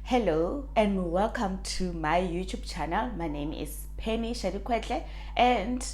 Hello and welcome to my YouTube channel. My name is Penny Shadikwetle, and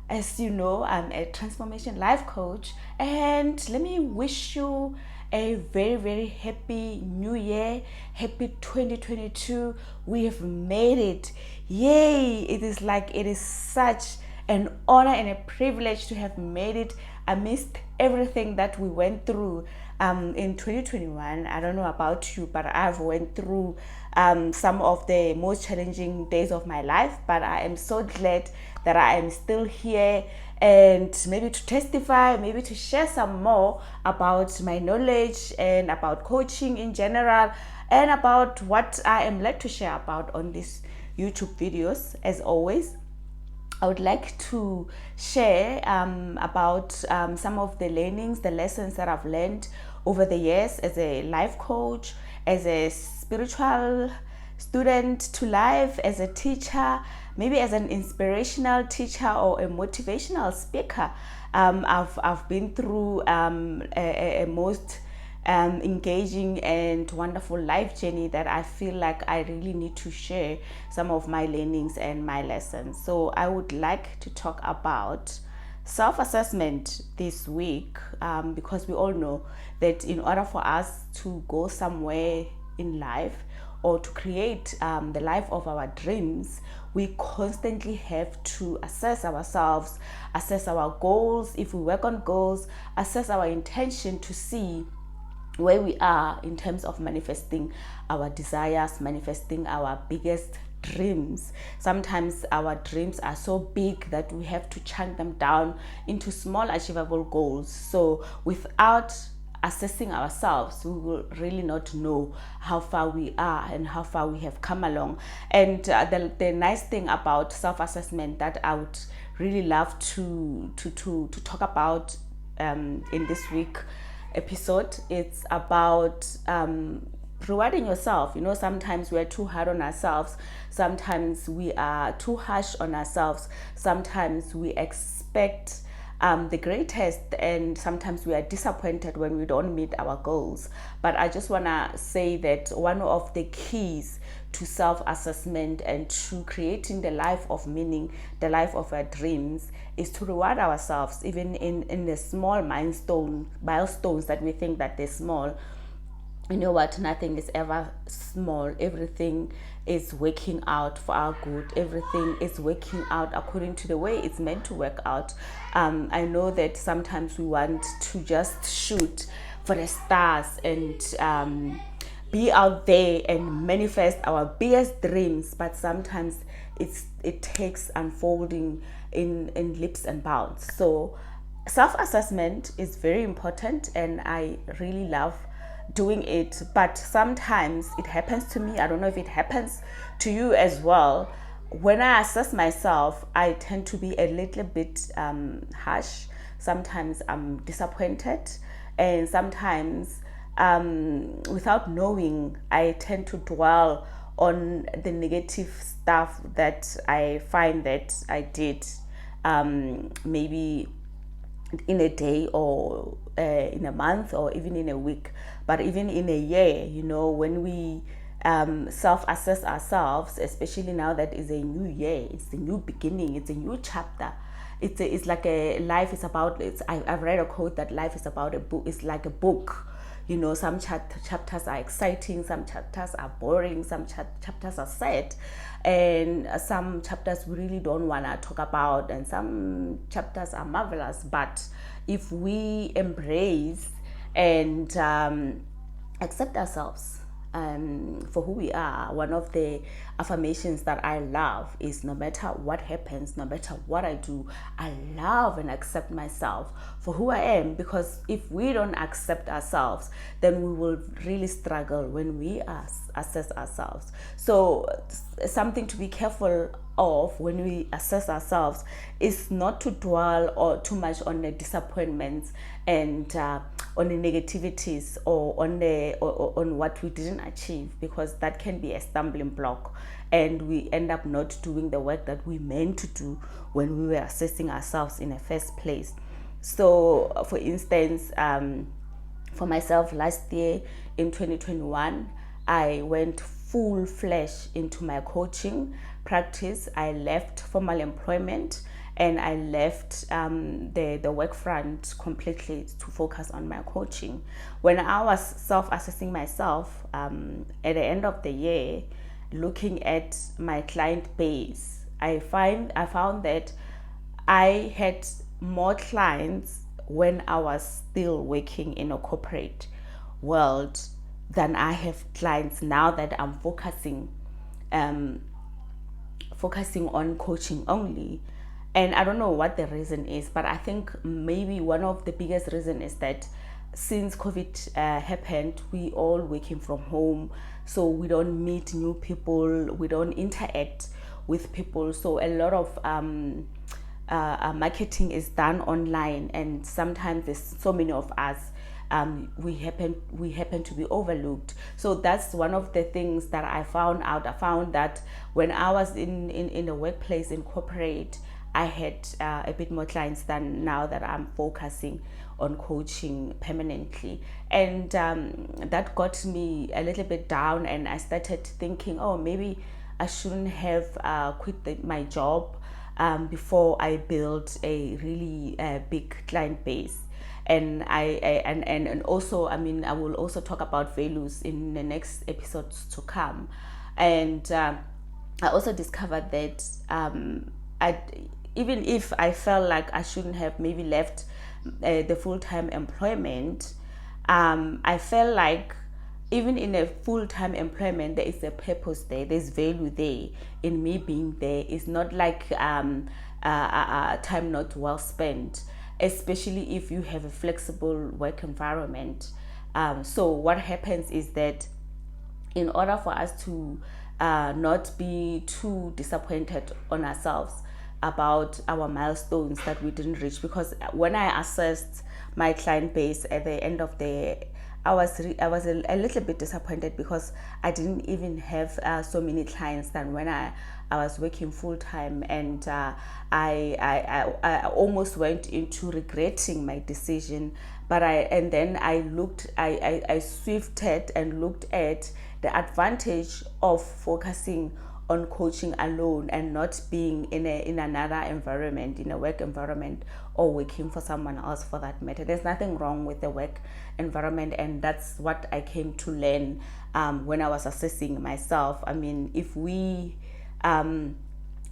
as you know, I'm a transformation life coach. And let me wish you a very happy new year, happy 2022. We have made it. Yay! It is such an honor and a privilege to have made it amidst everything that we went through in 2021. I don't know about you, but I've went through some of the most challenging days of my life, but I am so glad that I am still here, and maybe to testify, maybe to share some more about my knowledge and about coaching in general, and about what I am led to share about on these YouTube videos. As always, I would like to share about some of the the lessons that I've learned over the years as a life coach, as a spiritual student to life, as a teacher, maybe as an inspirational teacher or a motivational speaker. I've been through a most engaging and wonderful life journey that I feel like I really need to share some of my learnings and my lessons. So I would like to talk about self-assessment this week, because we all know that in order for us to go somewhere in life or to create the life of our dreams, we constantly have to assess ourselves, assess our goals. If we work on goals, assess our intention to see where we are in terms of manifesting our desires, manifesting our biggest dreams. Sometimes our dreams are so big that we have to chunk them down into small achievable goals. So without assessing ourselves, we will really not know how far we are and how far we have come along. And the nice thing about self-assessment that I would really love to talk about in this week episode, it's about rewarding yourself. You know, sometimes we are too hard on ourselves, sometimes we are too harsh on ourselves, sometimes we expect the greatest, and sometimes we are disappointed when we don't meet our goals. But I just want to say that one of the keys to self-assessment and to creating the life of meaning, the life of our dreams, is to reward ourselves even in the small milestones that we think that they're small. You know what, nothing is ever small. Everything is working out for our good. Everything is working out according to the way it's meant to work out. I know that sometimes we want to just shoot for the stars and be out there and manifest our biggest dreams, but sometimes it takes unfolding in leaps and bounds. So self-assessment is very important, and I really love doing it. But sometimes it happens to me, I don't know if it happens to you as well. When I assess myself, I tend to be a little bit harsh. Sometimes I'm disappointed, and sometimes without knowing, I tend to dwell on the negative stuff that I find that I did, maybe in a day or in a month or even in a week, but even in a year. You know, when we self-assess ourselves, especially now that is a new year, it's a new beginning, it's a new chapter. It's like a life is about. I've read a quote that life is about a book. It's like a book. You know, some chapters are exciting, some chapters are boring, some chapters are sad, and some chapters we really don't want to talk about, and some chapters are marvelous. But if we embrace and accept ourselves for who we are, one of the affirmations that I love is, no matter what happens, no matter what I do, I love and accept myself for who I am. Because if we don't accept ourselves, then we will really struggle when we assess ourselves. So something to be careful of when we assess ourselves is not to dwell or too much on the disappointments and on the negativities or on what we didn't achieve, because that can be a stumbling block, and we end up not doing the work that we meant to do when we were assessing ourselves in the first place. So for instance, for myself, last year in 2021, I went full flesh into my coaching practice. I left formal employment and I left the work front completely to focus on my coaching. When I was self-assessing myself at the end of the year, looking at my client base, I found that I had more clients when I was still working in a corporate world than I have clients now that I'm um, focusing on coaching only. And I don't know what the reason is, but I think maybe one of the biggest reason is that since COVID happened, we all working from home, so we don't meet new people, we don't interact with people. So a lot of marketing is done online, and sometimes there's so many of us, we happen to be overlooked. So that's one of the things that I found out. I found that when I was in the workplace in corporate, I had a bit more clients than now that I'm focusing on coaching permanently. And that got me a little bit down, and I started thinking, oh, maybe I shouldn't have quit my job before I built a really big client base. And and also, I mean, I will also talk about values in the next episodes to come. And I also discovered that I, even if I felt like I shouldn't have maybe left the full-time employment, I felt like even in a full-time employment, there is a purpose there, there's value there in me being there. It's not like time not well spent, especially if you have a flexible work environment. So what happens is that in order for us to not be too disappointed on ourselves about our milestones that we didn't reach, because when I assessed my client base at the end of the, I was a little bit disappointed because I didn't even have so many clients than when I was working full time. And I almost went into regretting my decision. But then I swifted and looked at the advantage of focusing on coaching alone and not being in another environment, in a work environment, or working for someone else for that matter. There's nothing wrong with the work environment, and that's what I came to learn when I was assessing myself. I mean, if we in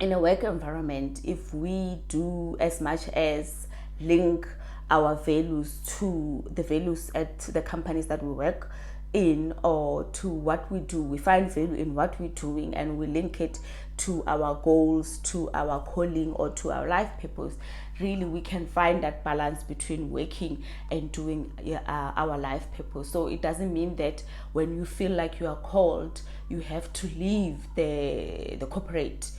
a work environment, if we do as much as link our values to the values at the companies that we work in, or to what we do, we find value in what we're doing and we link it to our goals, to our calling, or to our life purpose, really we can find that balance between working and doing our life purpose. So it doesn't mean that when you feel like you are called, you have to leave the corporate,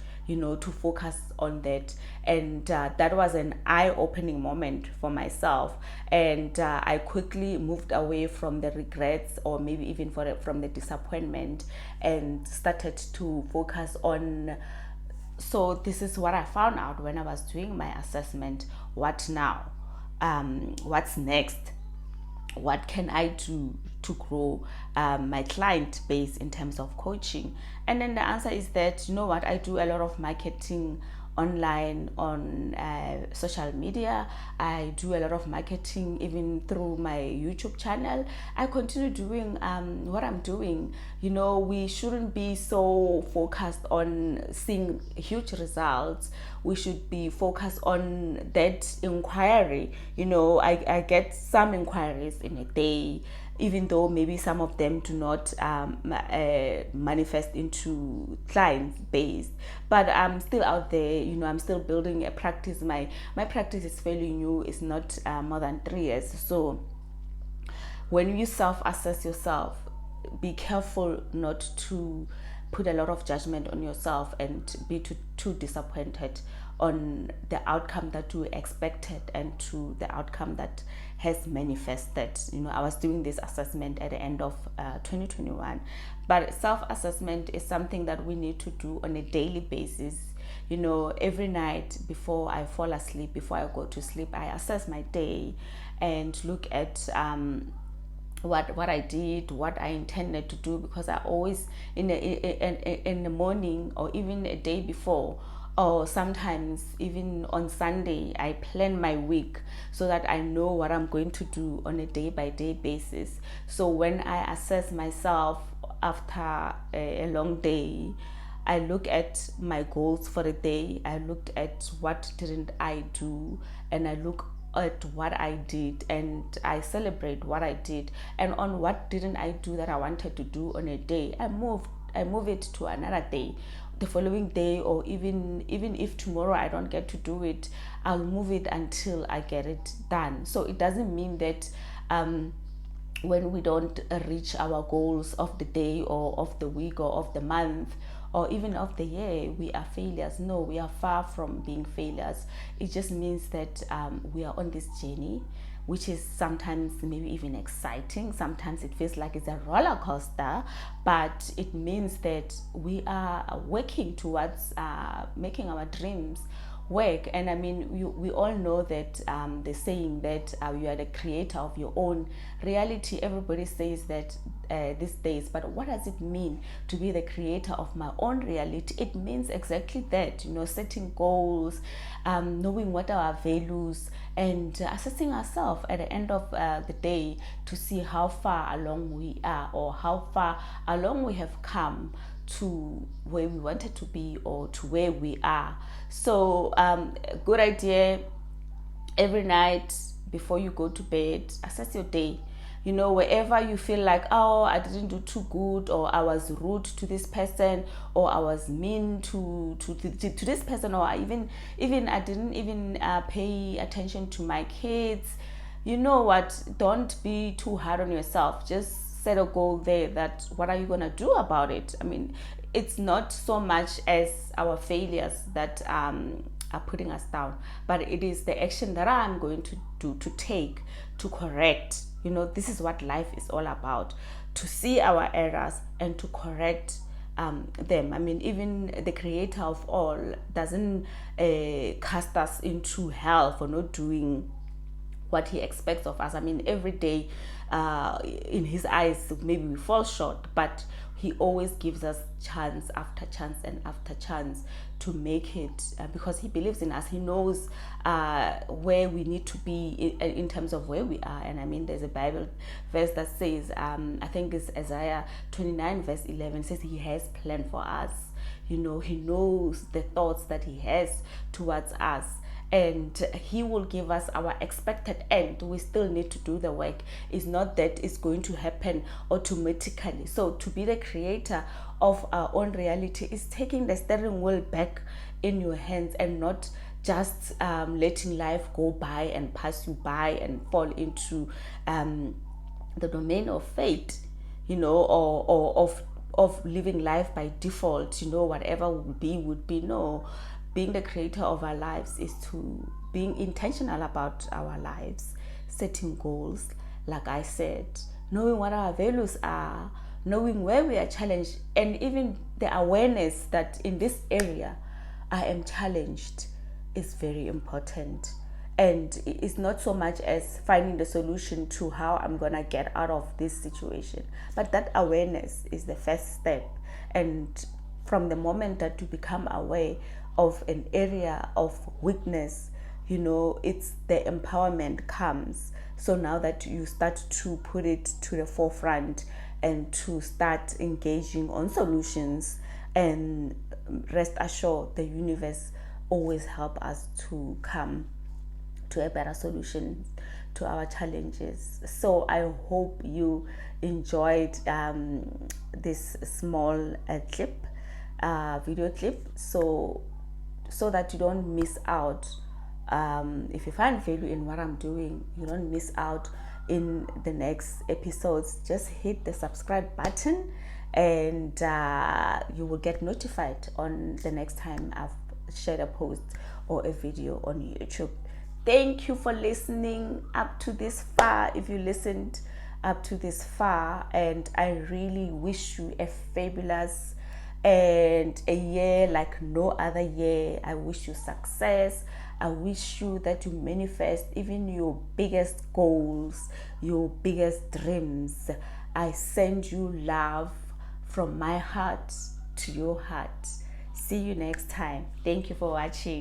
to focus on that. And that was an eye-opening moment for myself. And I quickly moved away from the regrets, or maybe even from the disappointment, and started to focus on. So this is what I found out when I was doing my assessment. What now? What's next? What can I do to grow my client base in terms of coaching? And then the answer is that, you know what, I do a lot of marketing online on social media. I do a lot of marketing even through my YouTube channel. I continue doing what I'm doing. We shouldn't be so focused on seeing huge results. We should be focused on that inquiry. I get some inquiries in a day, even though maybe some of them do not manifest into client base, but I'm still out there. I'm still building a practice. My practice is fairly new. It's not more than 3 years. So when you self-assess yourself, be careful not to put a lot of judgment on yourself and be too disappointed on the outcome that you expected and to the outcome that has manifested. I was doing this assessment at the end of 2021, but self-assessment is something that we need to do on a daily basis. Every night before I fall asleep, before I go to sleep, I assess my day and look at what I did, what I intended to do, because I always in the morning or even a day before, or sometimes even on Sunday, I plan my week so that I know what I'm going to do on a day by day basis. So when I assess myself after a long day, I look at my goals for the day. I looked at what didn't I do, and I look at what I did, and I celebrate what I did. And on what didn't I do that I wanted to do on a day, I move it to another day, the following day, or even if tomorrow I don't get to do it, I'll move it until I get it done. So it doesn't mean that when we don't reach our goals of the day or of the week or of the month or even of the year, we are failures. No, we are far from being failures. It just means that we are on this journey, which is sometimes maybe even exciting. Sometimes it feels like it's a roller coaster, but it means that we are working towards making our dreams work. And I mean, we all know that the saying that you are the creator of your own reality. Everybody says that these days, but what does it mean to be the creator of my own reality? It means exactly that, setting goals, knowing what are our values, and assessing ourselves at the end of the day to see how far along we are, or how far along we have come to where we wanted to be, or to where we are. So good idea, every night before you go to bed, assess your day. Wherever you feel like, oh, I didn't do too good, or I was rude to this person, or I was mean to this person, or even I didn't even pay attention to my kids. You know what, don't be too hard on yourself. Just set a goal there, that what are you going to do about it. I mean, it's not so much as our failures that are putting us down, but it is the action that I'm going to do, to take, to correct. This is what life is all about, to see our errors and to correct them. I mean, even the creator of all doesn't cast us into hell for not doing what he expects of us. I mean, every day in his eyes, maybe we fall short, but he always gives us chance after chance and after chance to make it, because he believes in us. He knows where we need to be in terms of where we are. And I mean, there's a Bible verse that says, I think it's Isaiah 29 verse 11, says he has planned for us. He knows the thoughts that he has towards us, and he will give us our expected end. We still need to do the work. It's not that it's going to happen automatically. So to be the creator of our own reality is taking the steering wheel back in your hands, and not just letting life go by and pass you by and fall into the domain of fate, or of living life by default. Whatever would be. No, being the creator of our lives is to being intentional about our lives, setting goals, like I said, knowing what our values are, knowing where we are challenged, and even the awareness that in this area I am challenged is very important. And it's not so much as finding the solution to how I'm gonna get out of this situation, but that awareness is the first step. And from the moment that you become aware of an area of weakness, it's the empowerment comes. So now that you start to put it to the forefront and to start engaging on solutions, and rest assured, the universe always help us to come to a better solution to our challenges. So I hope you enjoyed this small video clip, so that you don't miss out. If you find value in what I'm doing, you don't miss out in the next episodes. Just hit the subscribe button, and you will get notified on the next time I've shared a post or a video on YouTube. Thank you for listening up to this far, if you listened up to this far, and I really wish you a fabulous and a year like no other year. I wish you success. I wish you that you manifest even your biggest goals, your biggest dreams. I send you love from my heart to your heart. See you next time. Thank you for watching.